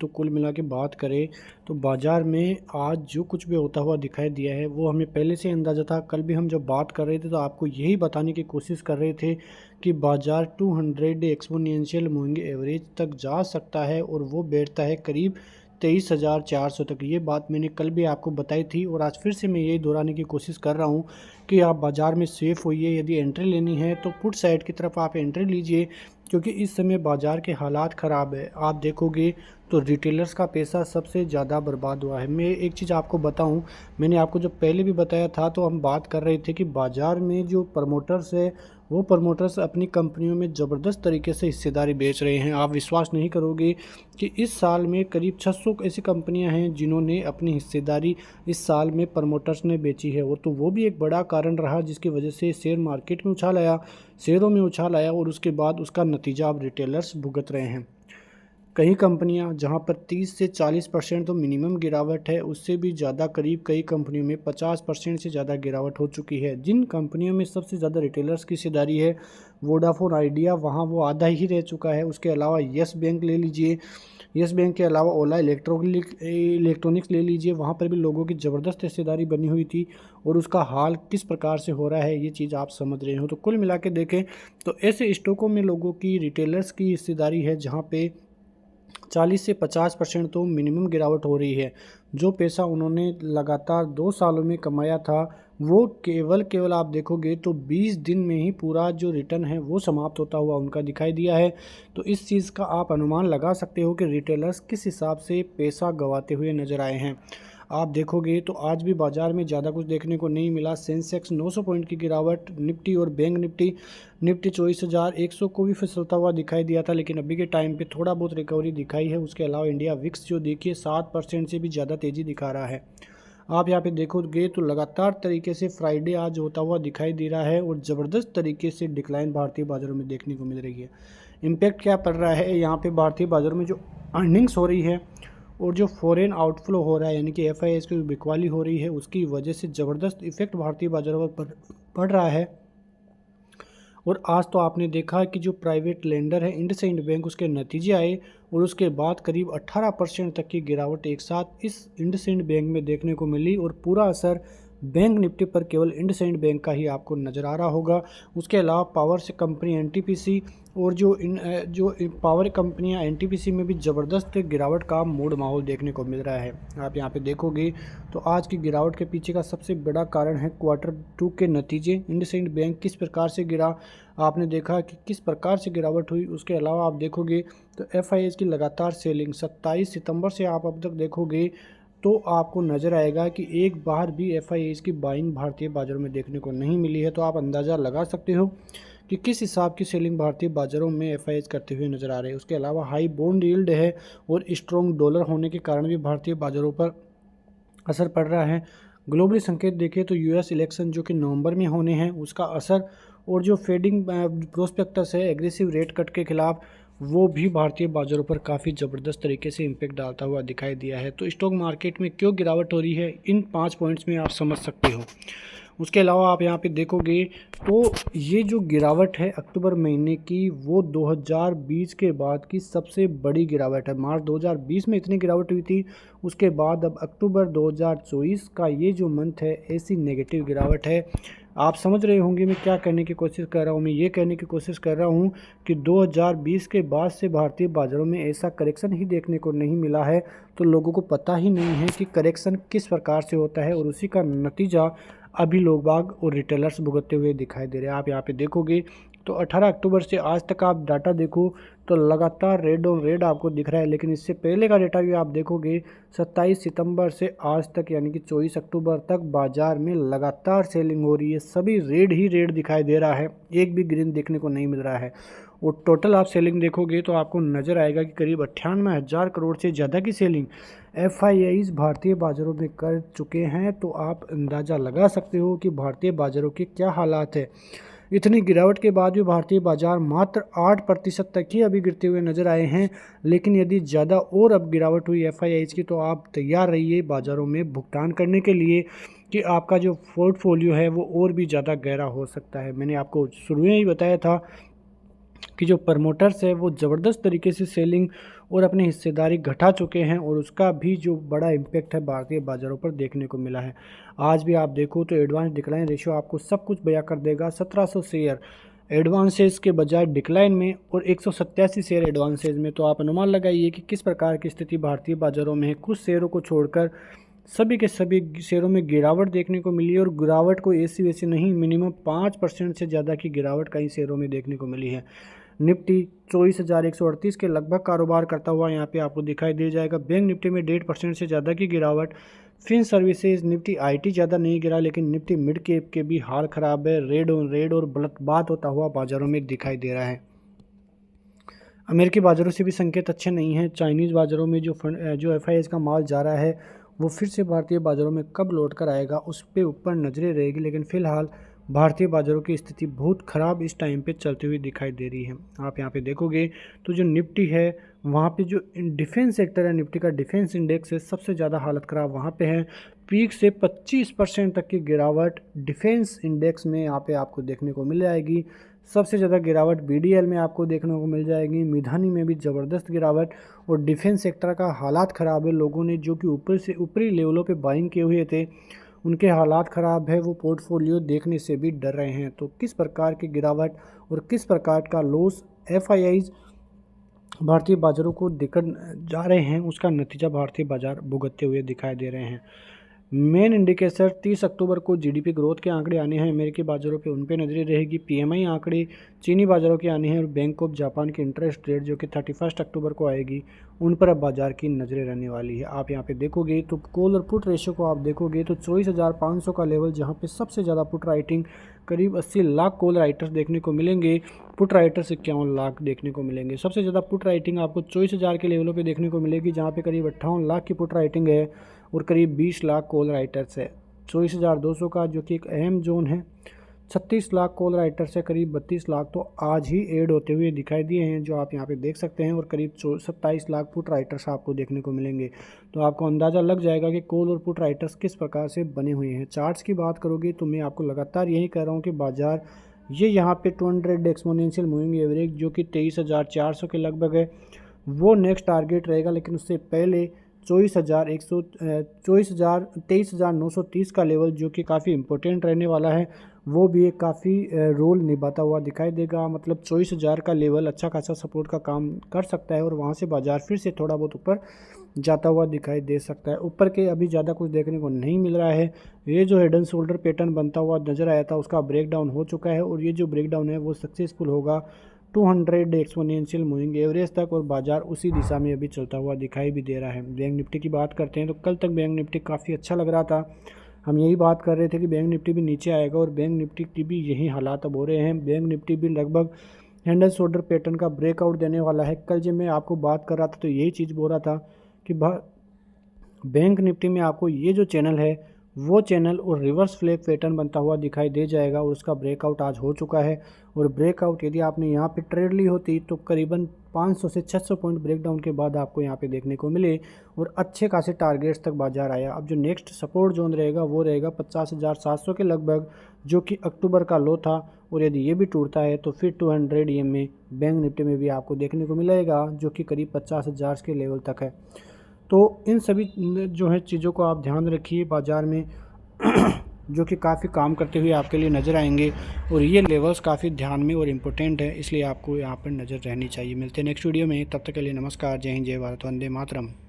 तो कुल मिला के बात करें तो बाज़ार में आज जो कुछ भी होता हुआ दिखाई दिया है वो हमें पहले से अंदाज़ा था। कल भी हम जब बात कर रहे थे तो आपको यही बताने की कोशिश कर रहे थे कि बाज़ार 200 एक्सपोनेंशियल मूविंग एवरेज तक जा सकता है और वो बैठता है करीब 23,400 तक। ये बात मैंने कल भी आपको बताई थी और आज फिर से मैं यही दोहराने की कोशिश कर रहा हूँ कि आप बाज़ार में सेफ़ होइए। यदि एंट्री लेनी है तो पुट साइड की तरफ आप एंट्री लीजिए, क्योंकि इस समय बाज़ार के हालात ख़राब है। आप देखोगे तो रिटेलर्स का पैसा सबसे ज़्यादा बर्बाद हुआ है। मैं एक चीज़ आपको बताऊं, मैंने आपको जब पहले भी बताया था तो हम बात कर रहे थे कि बाज़ार में जो प्रमोटर्स है वो प्रमोटर्स अपनी कंपनियों में ज़बरदस्त तरीके से हिस्सेदारी बेच रहे हैं। आप विश्वास नहीं करोगे कि इस साल में करीब 600 ऐसी कंपनियां हैं जिन्होंने अपनी हिस्सेदारी इस साल में प्रमोटर्स ने बेची है। और तो वो भी एक बड़ा कारण रहा जिसकी वजह से शेयर मार्केट में उछाल आया, शेयरों में उछाल आया और उसके बाद उसका नतीजा अब रिटेलर्स भुगत रहे हैं। कई कंपनियां जहां पर 30 से 40% तो मिनिमम गिरावट है, उससे भी ज़्यादा करीब कई कंपनियों में 50% से ज़्यादा गिरावट हो चुकी है। जिन कंपनियों में सबसे ज़्यादा रिटेलर्स की हिस्सेदारी है, वोडाफोन आइडिया, वहां वो आधा ही रह चुका है। उसके अलावा यस बैंक ले लीजिए, यस बैंक के अलावा ओला इलेक्ट्रॉनिक्स ले लीजिए, वहाँ पर भी लोगों की ज़बरदस्त हिस्सेदारी बनी हुई थी और उसका हाल किस प्रकार से हो रहा है ये चीज़ आप समझ रहे हो। तो कुल मिला के देखें तो ऐसे स्टॉकों में लोगों की, रिटेलर्स की हिस्सेदारी है जहाँ पे 40 से 50% तो मिनिमम गिरावट हो रही है। जो पैसा उन्होंने लगातार 2 सालों में कमाया था वो केवल आप देखोगे तो 20 दिन में ही पूरा जो रिटर्न है वो समाप्त होता हुआ उनका दिखाई दिया है। तो इस चीज़ का आप अनुमान लगा सकते हो कि रिटेलर्स किस हिसाब से पैसा गंवाते हुए नज़र आए हैं। आप देखोगे तो आज भी बाज़ार में ज़्यादा कुछ देखने को नहीं मिला। सेंसेक्स 900 पॉइंट की गिरावट, निफ्टी और बैंक निफ्टी 24,100 को भी फिसलता हुआ दिखाई दिया था, लेकिन अभी के टाइम पे थोड़ा बहुत रिकवरी दिखाई है। उसके अलावा इंडिया विक्स जो देखिए 7% से भी ज़्यादा तेज़ी दिखा रहा है। आप यहाँ पे देखोगे तो लगातार तरीके से फ्राइडे आज होता हुआ दिखाई दे रहा है और ज़बरदस्त तरीके से डिक्लाइन भारतीय बाज़ारों में देखने को मिल रही है। इम्पैक्ट क्या पड़ रहा है यहाँ पे भारतीय बाज़ारों में, जो अर्निंग्स हो रही है और जो फॉरेन आउटफ्लो हो रहा है यानी कि एफआईआई की बिकवाली हो रही है, उसकी वजह से ज़बरदस्त इफेक्ट भारतीय बाज़ारों पर पड़ रहा है। और आज तो आपने देखा कि जो प्राइवेट लेंडर है इंडसइंड बैंक, उसके नतीजे आए और उसके बाद करीब 18% तक की गिरावट एक साथ इस इंडसइंड बैंक में देखने को मिली और पूरा असर बैंक निफ्टी पर केवल इंडसइंड बैंक का ही आपको नज़र आ रहा होगा। उसके अलावा पावर से कंपनी एनटीपीसी और जो पावर कंपनियां एनटीपीसी में भी ज़बरदस्त गिरावट का मूड माहौल देखने को मिल रहा है। आप यहां पे देखोगे तो आज की गिरावट के पीछे का सबसे बड़ा कारण है Q2 के नतीजे। इंडसइंड बैंक किस प्रकार से गिरा, आपने देखा कि किस प्रकार से गिरावट हुई। उसके अलावा आप देखोगे तो एफआईआई की लगातार सेलिंग 27 सितंबर से आप अब तक देखोगे तो आपको नज़र आएगा कि एक बार भी एफआईआई की बाइंग भारतीय बाज़ारों में देखने को नहीं मिली है। तो आप अंदाज़ा लगा सकते हो कि किस हिसाब की सेलिंग भारतीय बाज़ारों में एफआईआई करते हुए नज़र आ रहे हैं। उसके अलावा हाई बॉन्ड यील्ड है और स्ट्रॉन्ग डॉलर होने के कारण भी भारतीय बाज़ारों पर असर पड़ रहा है। ग्लोबली संकेत देखें तो यूएस इलेक्शन जो कि नवंबर में होने हैं उसका असर और जो फेडिंग प्रोस्पेक्टस है एग्रेसिव रेट कट के खिलाफ, वो भी भारतीय बाज़ारों पर काफ़ी ज़बरदस्त तरीके से इम्पैक्ट डालता हुआ दिखाई दिया है। तो स्टॉक मार्केट में क्यों गिरावट हो रही है, इन 5 पॉइंट्स में आप समझ सकते हो। उसके अलावा आप यहाँ पे देखोगे तो ये जो गिरावट है अक्टूबर महीने की, वो 2020 के बाद की सबसे बड़ी गिरावट है। मार्च 2020 में इतनी गिरावट हुई थी, उसके बाद अब अक्टूबर 2024 का ये जो मंथ है ऐसी नेगेटिव गिरावट है। आप समझ रहे होंगे मैं क्या कहने की कोशिश कर रहा हूँ। मैं ये कहने की कोशिश कर रहा हूँ कि 2020 के बाद से भारतीय बाज़ारों में ऐसा करेक्शन ही देखने को नहीं मिला है। तो लोगों को पता ही नहीं है कि करेक्शन किस प्रकार से होता है और उसी का नतीजा अभी लोग बाग और रिटेलर्स भुगतते हुए दिखाई दे रहे हैं। आप यहाँ पे देखोगे तो 18 अक्टूबर से आज तक आप डाटा देखो तो लगातार रेड ऑन रेड आपको दिख रहा है, लेकिन इससे पहले का डेटा भी आप देखोगे 27 सितंबर से आज तक यानी कि 24 अक्टूबर तक बाज़ार में लगातार सेलिंग हो रही है। सभी रेड ही रेड दिखाई दे रहा है, एक भी ग्रीन देखने को नहीं मिल रहा है। और टोटल आप सेलिंग देखोगे तो आपको नज़र आएगा कि करीब 98,000 करोड़ से ज़्यादा की सेलिंग एफआईआईज भारतीय बाज़ारों में कर चुके हैं। तो आप अंदाज़ा लगा सकते हो कि भारतीय बाज़ारों के क्या हालात है। इतनी गिरावट के बाद भी भारतीय बाज़ार मात्र 8% तक ही अभी गिरते हुए नज़र आए हैं, लेकिन यदि ज़्यादा और अब गिरावट हुई एफआईआईज की तो आप तैयार रहिए बाज़ारों में भुगतान करने के लिए कि आपका जो पोर्टफोलियो है वो और भी ज़्यादा गहरा हो सकता है। मैंने आपको शुरू में ही बताया था कि जो प्रमोटर्स है वो ज़बरदस्त तरीके से सेलिंग और अपनी हिस्सेदारी घटा चुके हैं, और उसका भी जो बड़ा इम्पैक्ट है भारतीय बाज़ारों पर देखने को मिला है। आज भी आप देखो तो एडवांस डिक्लाइन रेशियो आपको सब कुछ बयां कर देगा। 1700 शेयर एडवांसेज के बजाय डिक्लाइन में और 187 शेयर एडवांसेज में। तो आप अनुमान लगाइए कि किस प्रकार की स्थिति भारतीय बाज़ारों में है। कुछ शेयरों को छोड़कर सभी के सभी शेयरों में गिरावट देखने को मिली है, और गिरावट को ऐसी वैसी नहीं, मिनिमम 5% से ज़्यादा की गिरावट कई शेयरों में देखने को मिली है। निफ्टी 24,138 के लगभग कारोबार करता हुआ यहाँ पे आपको दिखाई दे जाएगा। बैंक निफ्टी में 1.5% से ज़्यादा की गिरावट। फिन सर्विसेज निफ्टी आईटी ज़्यादा नहीं गिरा, लेकिन निफ्टी मिड कैप के भी हाल ख़राब है। रेड और बलतबात होता हुआ बाज़ारों में दिखाई दे रहा है। अमेरिकी बाज़ारों से भी संकेत अच्छे नहीं हैं। चाइनीज़ बाज़ारों में जो एफआईआई का माल जा रहा है वो फिर से भारतीय बाज़ारों में कब लौट कर आएगा, उस पर ऊपर नज़रें रहेगी। लेकिन फ़िलहाल भारतीय बाज़ारों की स्थिति बहुत ख़राब इस टाइम पे चलती हुई दिखाई दे रही है। आप यहाँ पे देखोगे तो जो निफ्टी है वहाँ पे जो डिफेंस सेक्टर है, निफ्टी का डिफेंस इंडेक्स है, सबसे ज़्यादा हालत ख़राब वहाँ पे है। पीक से 25% तक की गिरावट डिफेंस इंडेक्स में यहाँ पे आपको देखने को मिल जाएगी। सबसे ज़्यादा गिरावट बीडीएल में आपको देखने को मिल जाएगी। मिधानी में भी ज़बरदस्त गिरावट, और डिफेंस सेक्टर का हालात ख़राब है। लोगों ने जो कि ऊपरी लेवलों पे बाइंग किए हुए थे उनके हालात ख़राब है, वो पोर्टफोलियो देखने से भी डर रहे हैं। तो किस प्रकार की गिरावट और किस प्रकार का लॉस एफआईआईज भारतीय बाज़ारों को देकर जा रहे हैं, उसका नतीजा भारतीय बाज़ार भुगतते हुए दिखाई दे रहे हैं। मेन इंडिकेटर 30 अक्टूबर को जीडीपी ग्रोथ के आंकड़े आने हैं अमेरिकी बाज़ारों पे, उन पे नज़रें रहेगी। पीएमआई आंकड़े चीनी बाज़ारों के आने हैं, और बैंक ऑफ जापान की इंटरेस्ट रेट जो कि 31 अक्टूबर को आएगी, उन पर अब बाज़ार की नज़रें रहने वाली है। आप यहाँ पे देखोगे तो कॉल और पुट रेशियो को आप देखोगे तो 24,500 का लेवल, जहाँ पे सबसे ज़्यादा पुट राइटिंग करीब 80 लाख कॉल राइटर्स देखने को मिलेंगे, पुट राइटर्स 51 लाख देखने को मिलेंगे। सबसे ज़्यादा पुट राइटिंग आपको 24,000 के लेवलों पे देखने को मिलेगी, जहाँ पे करीब 58 लाख की पुट राइटिंग है, और करीब 20 लाख कॉल राइटर्स है। 24,200 का जो कि एक अहम जोन है, 36 लाख कॉल राइटर्स है, करीब 32 लाख तो आज ही ऐड होते हुए दिखाई दिए हैं, जो आप यहाँ पे देख सकते हैं। और करीब 27 लाख पुट राइटर्स आपको देखने को मिलेंगे। तो आपको अंदाज़ा लग जाएगा कि कॉल और पुट राइटर्स किस प्रकार से बने हुए हैं। चार्ट्स की बात करोगे तो मैं आपको लगातार यही कह रहा हूँ कि बाज़ार ये यहाँ पे 200 एक्सपोनेंशियल मूविंग एवरेज जो कि 23,400 के लगभग है, वो नेक्स्ट टारगेट रहेगा। लेकिन उससे पहले 23,930 का लेवल जो कि काफ़ी इंपॉर्टेंट रहने वाला है, वो भी एक काफ़ी रोल निभाता हुआ दिखाई देगा। मतलब 24,000 का लेवल अच्छा खासा सपोर्ट का काम कर सकता है, और वहाँ से बाज़ार फिर से थोड़ा बहुत ऊपर जाता हुआ दिखाई दे सकता है। ऊपर के अभी ज़्यादा कुछ देखने को नहीं मिल रहा है। ये जो हेड एंड शोल्डर पैटर्न बनता हुआ नज़र आया था उसका ब्रेकडाउन हो चुका है, और ये जो ब्रेकडाउन है वो सक्सेसफुल होगा 200 एक्सपोनेंशियल मूविंग एवरेज तक, और बाजार उसी दिशा में अभी चलता हुआ दिखाई भी दे रहा है। बैंक निफ्टी की बात करते हैं तो कल तक बैंक निफ्टी काफ़ी अच्छा लग रहा था। हम यही बात कर रहे थे कि बैंक निफ्टी भी नीचे आएगा, और बैंक निफ्टी की भी यही हालात अब हो रहे हैं। बैंक निफ्टी भी लगभग हैंड एंड शोल्डर पैटर्न का ब्रेकआउट देने वाला है। कल जब मैं आपको बात कर रहा था तो यही चीज़ बोल रहा था कि बैंक निफ्टी में आपको ये जो चैनल है वो चैनल और रिवर्स फ्लैग पैटर्न बनता हुआ दिखाई दे जाएगा, और उसका ब्रेकआउट आज हो चुका है। और ब्रेकआउट यदि आपने यहाँ पे ट्रेड ली होती तो करीबन 500 से 600 पॉइंट ब्रेकडाउन के बाद आपको यहाँ पे देखने को मिले, और अच्छे खासे टारगेट्स तक बाजार आया। अब जो नेक्स्ट सपोर्ट जोन रहेगा वो रहेगा 50,700 के लगभग, जो कि अक्टूबर का लो था, और यदि ये भी टूटता है तो फिर 200 EM में बैंक निफ्टी में भी आपको देखने को मिलेगा, जो कि करीब 50,000 के लेवल तक है। तो इन सभी जो है चीज़ों को आप ध्यान रखिए बाज़ार में जो कि काफ़ी काम करते हुए आपके लिए नज़र आएंगे, और ये लेवल्स काफ़ी ध्यान में और इम्पोर्टेंट है, इसलिए आपको यहाँ पर नज़र रहनी चाहिए। मिलते हैं नेक्स्ट वीडियो में, तब तक के लिए नमस्कार, जय हिंद, जय भारत, वंदे मातरम।